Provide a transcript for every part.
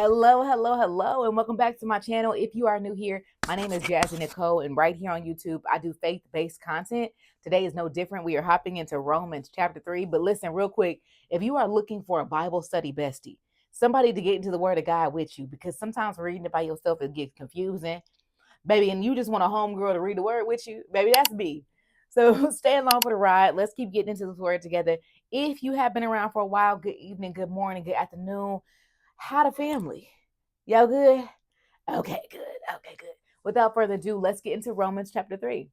Hello, and welcome back to my channel. If you are new here, my name is Jazzy Nicole, and right here on YouTube, I do faith-based content. Today is no different. We are hopping into Romans chapter 3. But listen, real quick, if you are looking for a Bible study bestie, somebody to get into the Word of God with you, because sometimes reading it by yourself, it gets confusing, baby, and you just want a homegirl to read the Word with you, baby, that's me. So stay along for the ride. Let's keep getting into this Word together. If you have been around for a while, good evening, good morning, good afternoon. How the family? Y'all good? Okay, good. Okay, good. Without further ado, let's get into Romans chapter 3.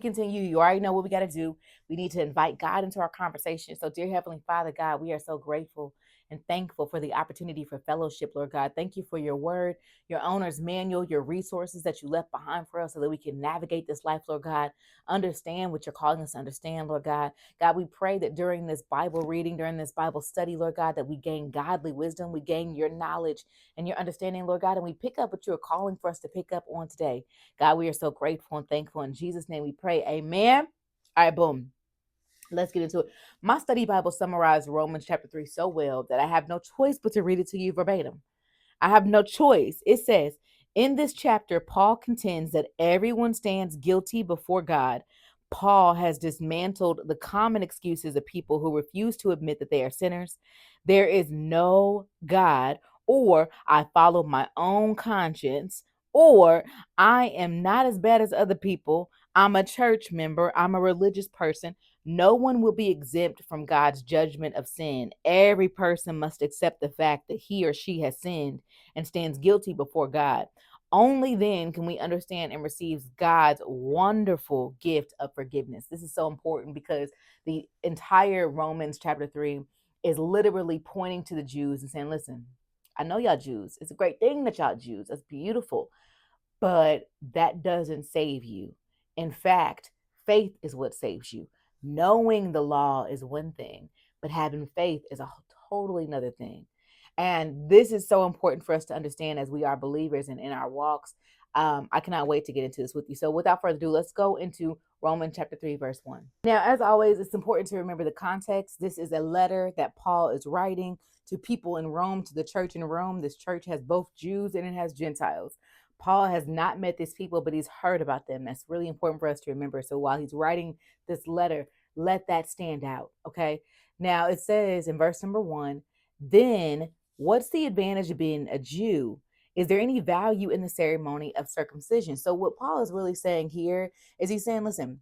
Continue. You already know what we got to do. We need to invite God into our conversation. So, dear Heavenly Father, God, we are so grateful and thankful for the opportunity for fellowship, Lord God. Thank you for your word, your owner's manual, your resources that you left behind for us so that we can navigate this life, Lord God. Understand what you're calling us to understand, Lord God. God, we pray that during this Bible reading, during this Bible study, Lord God, that we gain godly wisdom, we gain your knowledge and your understanding, Lord God, and we pick up what you're calling for us to pick up on today. God, we are so grateful and thankful. In Jesus' name we pray. Amen. All right, boom. Let's get into it. My study Bible summarized Romans chapter 3 so well that I have no choice but to read it to you verbatim. I have no choice. It says, in this chapter, Paul contends that everyone stands guilty before God. Paul has dismantled the common excuses of people who refuse to admit that they are sinners. There is no God, or I follow my own conscience, or I am not as bad as other people. I'm a church member. I'm a religious person. No one will be exempt from God's judgment of sin. Every person must accept the fact that he or she has sinned and stands guilty before God. Only then can we understand and receive God's wonderful gift of forgiveness. This is so important because the entire Romans chapter 3 is literally pointing to the Jews and saying, listen, I know y'all Jews. It's a great thing that y'all Jews. That's beautiful. But that doesn't save you. In fact, faith is what saves you. Knowing the law is one thing, but having faith is a totally another thing. And this is so important for us to understand as we are believers and in our walks. I cannot wait to get into this with you. So without further ado, let's go into Romans chapter 3, verse 1. Now, as always, it's important to remember the context. This is a letter that Paul is writing to people in Rome, to the church in Rome. This church has both Jews and it has Gentiles. Paul has not met these people, but he's heard about them. That's really important for us to remember. So while he's writing this letter, let that stand out. Okay. Now it says in verse number 1, then what's the advantage of being a Jew? Is there any value in the ceremony of circumcision? So what Paul is really saying here is he's saying, listen,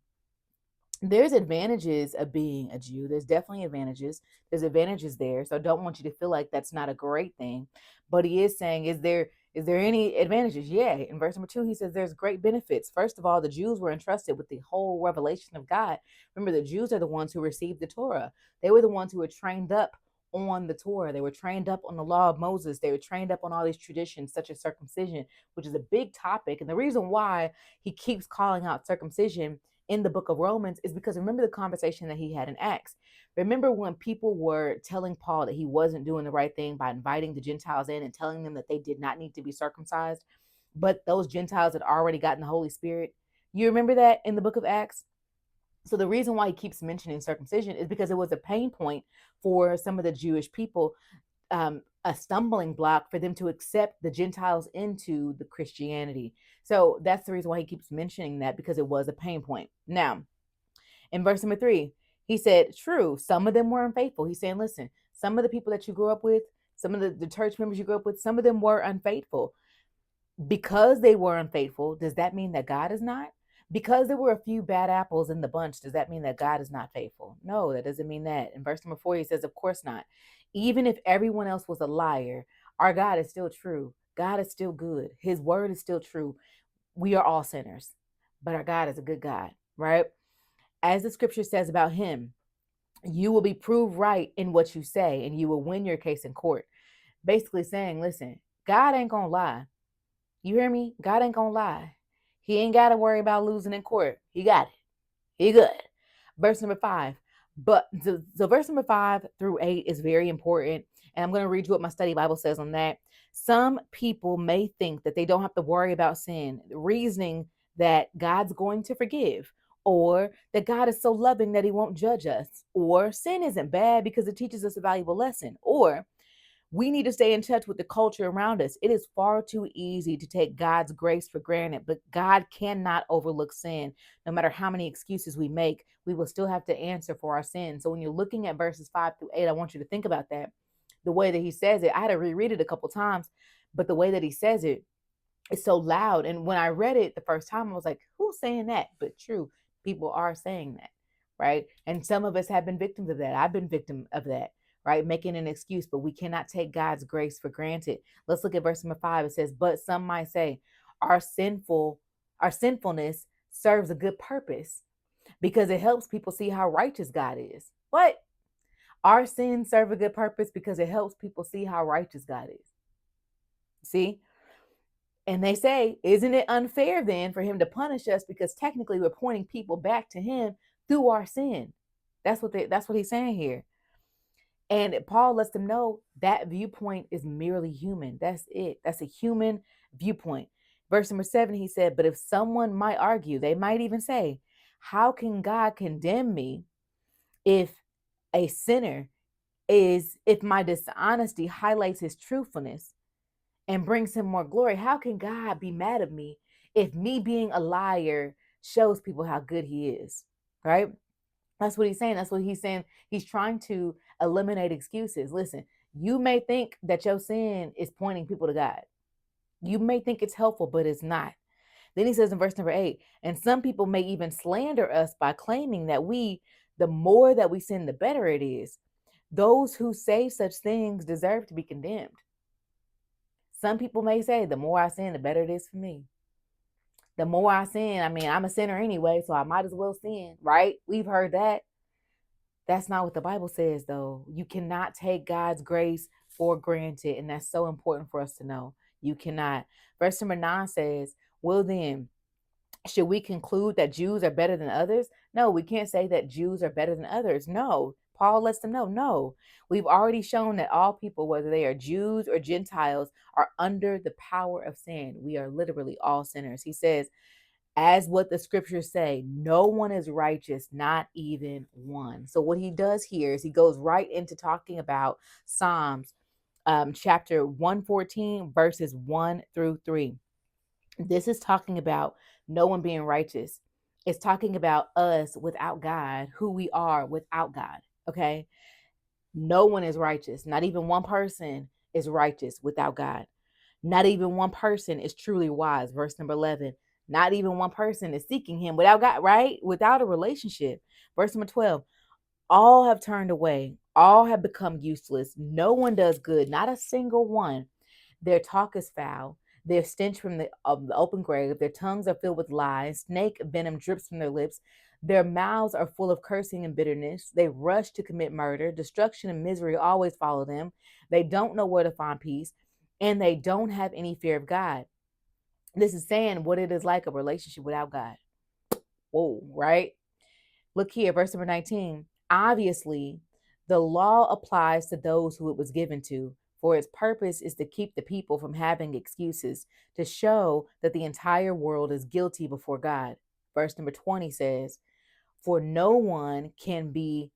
there's advantages of being a Jew. There's definitely advantages. There's advantages there. So I don't want you to feel like that's not a great thing. But he is saying, is there any advantages? Yeah. In verse number 2, he says there's great benefits. First of all, the Jews were entrusted with the whole revelation of God. Remember, the Jews are the ones who received the Torah. They were the ones who were trained up on the Torah. They were trained up on the law of Moses. They were trained up on all these traditions, such as circumcision, which is a big topic. And the reason why he keeps calling out circumcision in the book of Romans is because remember the conversation that he had in Acts. Remember when people were telling Paul that he wasn't doing the right thing by inviting the Gentiles in and telling them that they did not need to be circumcised, but those Gentiles had already gotten the Holy Spirit. You remember that in the book of Acts? So the reason why he keeps mentioning circumcision is because it was a pain point for some of the Jewish people, a stumbling block for them to accept the Gentiles into the Christianity. So that's the reason why he keeps mentioning that, because it was a pain point. Now, in verse number 3, he said, true, some of them were unfaithful. He's saying, listen, some of the people that you grew up with, some of the church members you grew up with, some of them were unfaithful. Because they were unfaithful, does that mean that God is not? Because there were a few bad apples in the bunch, does that mean that God is not faithful? No, that doesn't mean that. In verse number 4, he says, of course not. Even if everyone else was a liar, our God is still true. God is still good. His word is still true. We are all sinners, but our God is a good God, right? As the scripture says about him, you will be proved right in what you say, and you will win your case in court. Basically saying, listen, God ain't gonna lie. You hear me? God ain't gonna lie. He ain't got to worry about losing in court. He got it. He good. Verse number 5. But so verse number 5 through 8 is very important. And I'm going to read you what my study Bible says on that. Some people may think that they don't have to worry about sin, reasoning that God's going to forgive, or that God is so loving that he won't judge us, or sin isn't bad because it teaches us a valuable lesson, or we need to stay in touch with the culture around us. It is far too easy to take God's grace for granted, but God cannot overlook sin. No matter how many excuses we make, we will still have to answer for our sins. So when you're looking at verses 5 through 8, I want you to think about that. The way that he says it, I had to reread it a couple times, but the way that he says it, it's so loud. And when I read it the first time, I was like, who's saying that? But true, people are saying that, right? And some of us have been victims of that. I've been victim of that, right? Making an excuse, but we cannot take God's grace for granted. Let's look at verse number 5. It says, but some might say, our sinfulness serves a good purpose because it helps people see how righteous God is. What? Our sins serve a good purpose because it helps people see how righteous God is. See? And they say, isn't it unfair then for him to punish us because technically we're pointing people back to him through our sin? That's what he's saying here. And Paul lets them know that viewpoint is merely human. That's it. That's a human viewpoint. Verse number 7, he said, but if someone might argue, they might even say, how can God condemn me if a sinner if my dishonesty highlights his truthfulness and brings him more glory? How can God be mad at me if me being a liar shows people how good he is? Right? That's what he's saying. That's what he's saying. He's trying to eliminate excuses. Listen, you may think that your sin is pointing people to God. You may think it's helpful, but it's not. Then he says in verse number 8, and some people may even slander us by claiming that the more that we sin, the better it is. Those who say such things deserve to be condemned. Some people may say, the more I sin, the better it is for me. The more I sin, I mean, I'm a sinner anyway, so I might as well sin, right? We've heard that. That's not what the Bible says, though. You cannot take God's grace for granted, and that's so important for us to know. You cannot. Verse number 9 says, well then, should we conclude that Jews are better than others? No, we can't say that Jews are better than others. No. Paul lets them know, no. We've already shown that all people, whether they are Jews or Gentiles, are under the power of sin. We are literally all sinners. He says, as what the scriptures say, no one is righteous, not even one. So what he does here is he goes right into talking about Psalms chapter 114, verses 1 through 3. This is talking about no one being righteous. It's talking about us without God, who we are without God. Okay. No one is righteous. Not even one person is righteous without God. Not even one person is truly wise. Verse number 11. Not even one person is seeking him without God, right? Without a relationship. Verse number 12. All have turned away. All have become useless. No one does good. Not a single one. Their talk is foul. Their stench from the open grave. Their tongues are filled with lies. Snake venom drips from their lips. Their mouths are full of cursing and bitterness. They rush to commit murder. Destruction and misery always follow them. They don't know where to find peace, and they don't have any fear of God. This is saying what it is like a relationship without God. Whoa, right? Look here, verse number 19. Obviously, the law applies to those who it was given to, for its purpose is to keep the people from having excuses, to show that the entire world is guilty before God. Verse number 20 says, for no one can be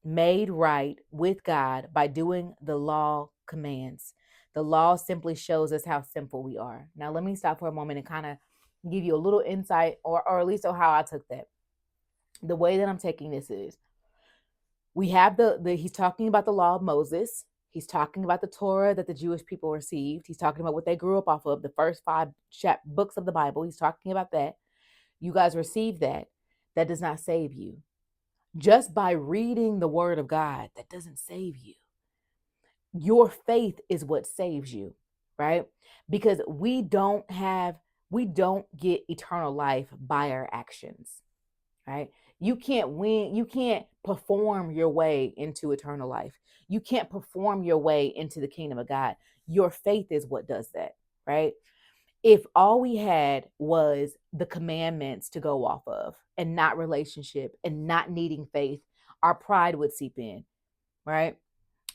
made right with God by doing the law commands. The law simply shows us how sinful we are. Now, let me stop for a moment and kind of give you a little insight, or at least how I took that. The way that I'm taking this is, we have he's talking about the law of Moses. He's talking about the Torah that the Jewish people received. He's talking about what they grew up off of, the first 5 books of the Bible. He's talking about that. You guys received that. That does not save you. Just by reading the word of God, that doesn't save you. Your faith is what saves you, right? Because we don't get eternal life by our actions, right? You can't win. You can't perform your way into eternal life. You can't perform your way into the kingdom of God. Your faith is what does that, right? If all we had was the commandments to go off of and not relationship and not needing faith, our pride would seep in, right?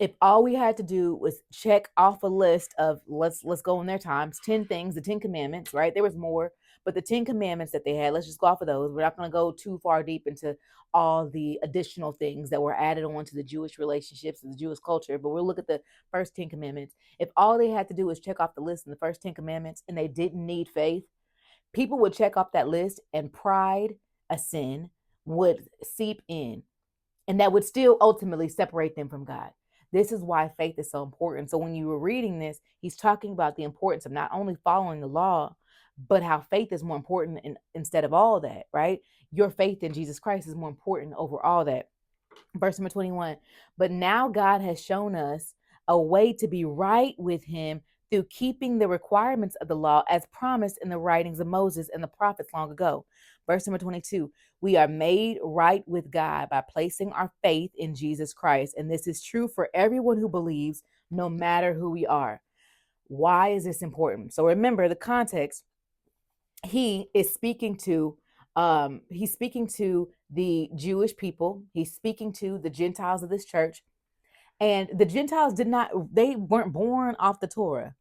If all we had to do was check off a list of, let's go in their times, 10 things, the 10 commandments, right? There was more, but the 10 commandments that they had, let's just go off of those. We're not going to go too far deep into all the additional things that were added on to the Jewish relationships and the Jewish culture, but we'll look at the first 10 commandments. If all they had to do was check off the list in the first 10 commandments and they didn't need faith, people would check off that list and pride, a sin, would seep in, and that would still ultimately separate them from God. This is why faith is so important. So when you were reading this, he's talking about the importance of not only following the law, but how faith is more important instead of all that, right? Your faith in Jesus Christ is more important over all that. Verse number 21, but now God has shown us a way to be right with him through keeping the requirements of the law as promised in the writings of Moses and the prophets long ago. Verse number 22, we are made right with God by placing our faith in Jesus Christ. And this is true for everyone who believes, no matter who we are. Why is this important? So remember the context. He is speaking to the Jewish people. He's speaking to the Gentiles of this church. And the Gentiles they weren't born off the Torah,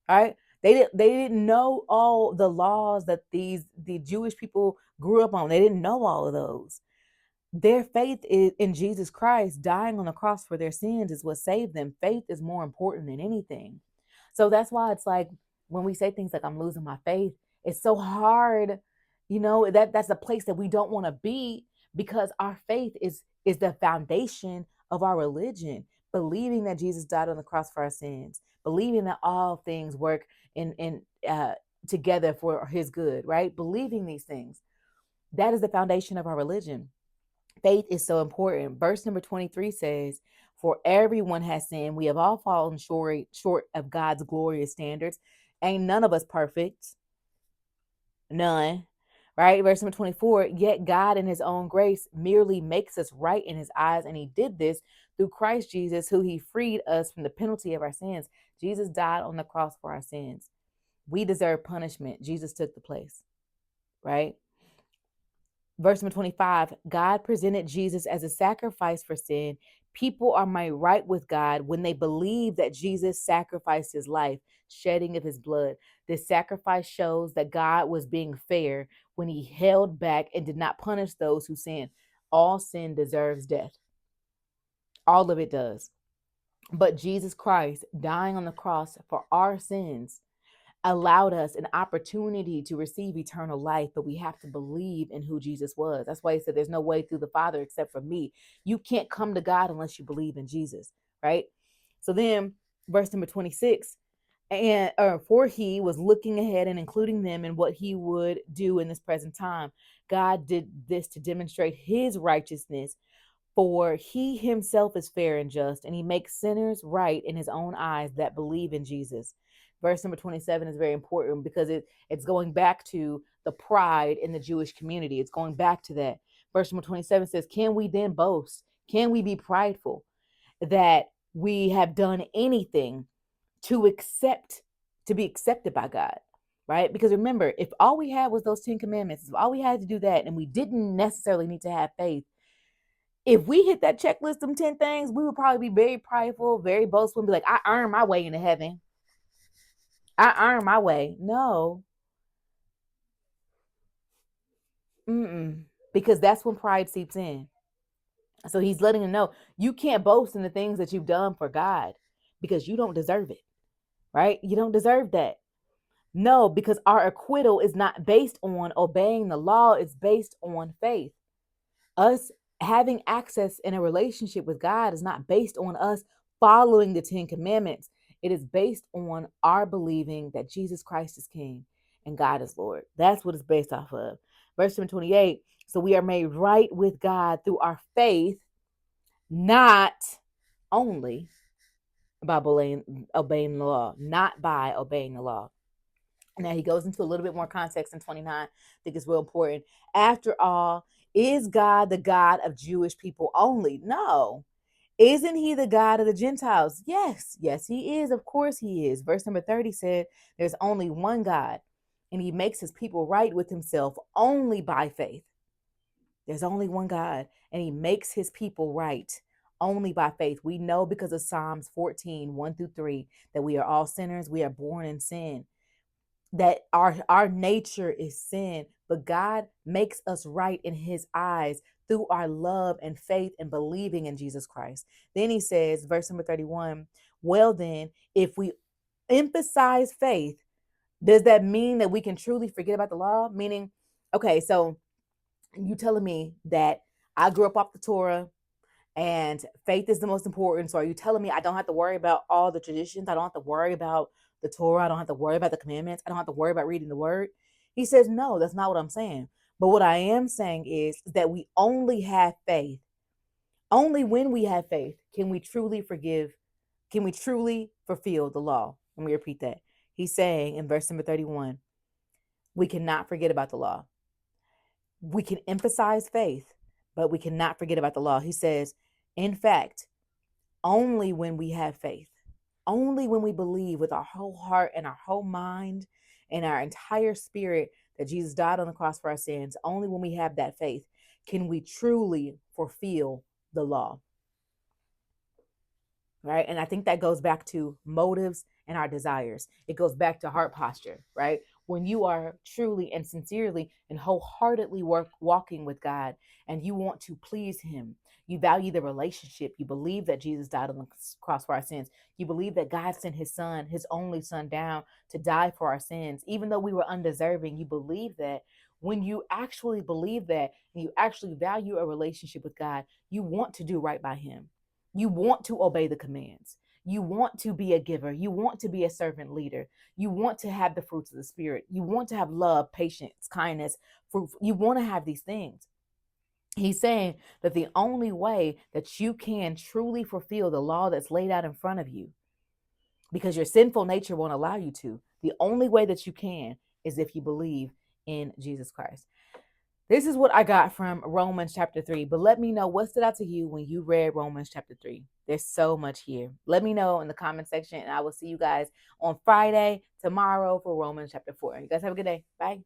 right? They didn't know all the laws that the Jewish people grew up on. They didn't know all of those. Their faith is in Jesus Christ dying on the cross for their sins is what saved them. Faith is more important than anything. So that's why it's like when we say things like I'm losing my faith, it's so hard, that's a place that we don't want to be, because our faith is the foundation of our religion. Believing that Jesus died on the cross for our sins, believing that all things work in together for his good, right? Believing these things. That is the foundation of our religion. Faith is so important. Verse number 23 says, for everyone has sinned. We have all fallen short of God's glorious standards. Ain't none of us perfect. None. Right? Verse number 24, yet God in his own grace merely makes us right in his eyes. And he did this through Christ Jesus, who he freed us from the penalty of our sins. Jesus died on the cross for our sins. We deserve punishment. Jesus took the place. Right? Verse number 25, God presented Jesus as a sacrifice for sin. People are made right with God when they believe that Jesus sacrificed his life, shedding of his blood. This sacrifice shows that God was being fair when he held back and did not punish those who sin. All sin deserves death. All of it does. But Jesus Christ dying on the cross for our sins allowed us an opportunity to receive eternal life, but we have to believe in who Jesus was. That's why he said there's no way through the Father except for me. You can't come to God unless you believe in Jesus, right? So then verse number 26, for he was looking ahead and including them in what he would do in this present time. God did this to demonstrate his righteousness, for he himself is fair and just, and he makes sinners right in his own eyes that believe in Jesus. Verse number 27 is very important because it's going back to the pride in the Jewish community. It's going back to that. Verse number 27 says, can we then boast? Can we be prideful that we have done anything to be accepted by God? Right? Because remember, if all we had was those 10 commandments, if all we had to do that, and we didn't necessarily need to have faith, if we hit that checklist, them 10 things, we would probably be very prideful, very boastful, and be like, I earned my way into heaven. I earned my way. No. Because that's when pride seeps in. So he's letting them know you can't boast in the things that you've done for God because you don't deserve it, right? You don't deserve that. No, because our acquittal is not based on obeying the law. It's based on faith. Us having access in a relationship with God is not based on us following the 10 commandments. It is based on our believing that Jesus Christ is King and God is Lord. That's what it's based off of. Verse 28, so we are made right with God through our faith, not only by obeying the law, not by obeying the law. Now he goes into a little bit more context in 29. I think it's real important. After all, is God the God of Jewish people only? No. Isn't he the God of the Gentiles? Yes. Yes, he is. Of course he is. Verse number 30 said, there's only one God, and he makes his people right with himself only by faith. There's only one God, and he makes his people right only by faith. We know because of Psalms 14, 1 through 3, that we are all sinners. We are born in sin, that our nature is sin, but God makes us right in his eyes through our love and faith and believing in Jesus Christ. Then he says, verse number 31, well then, if we emphasize faith, does that mean that we can truly forget about the law? Meaning, okay, so you telling me that I grew up off the Torah and faith is the most important. So are you telling me I don't have to worry about all the traditions? I don't have to worry about the Torah. I don't have to worry about the commandments. I don't have to worry about reading the word. He says, no, that's not what I'm saying. But what I am saying is that we only have faith. Only when we have faith can we truly forgive, can we truly fulfill the law. Let me repeat that. He's saying in verse number 31, we cannot forget about the law. We can emphasize faith, but we cannot forget about the law. He says, in fact, only when we have faith, only when we believe with our whole heart and our whole mind and our entire spirit that Jesus died on the cross for our sins, only when we have that faith can we truly fulfill the law. Right? And I think that goes back to motives and our desires. It goes back to heart posture, right? When you are truly and sincerely and wholeheartedly walking with God and you want to please him, you value the relationship, you believe that Jesus died on the cross for our sins, you believe that God sent his son, his only son, down to die for our sins, even though we were undeserving. You believe that. When you actually believe that and you actually value a relationship with God, you want to do right by him. You want to obey the commands. You want to be a giver. You want to be a servant leader. You want to have the fruits of the Spirit. You want to have love, patience, kindness, fruit. You want to have these things. He's saying that the only way that you can truly fulfill the law that's laid out in front of you, because your sinful nature won't allow you to, the only way that you can is if you believe in Jesus Christ. This is what I got from Romans chapter 3. But let me know what stood out to you when you read Romans chapter 3. There's so much here. Let me know in the comment section, and I will see you guys on Friday, tomorrow, for Romans chapter 4. You guys have a good day. Bye.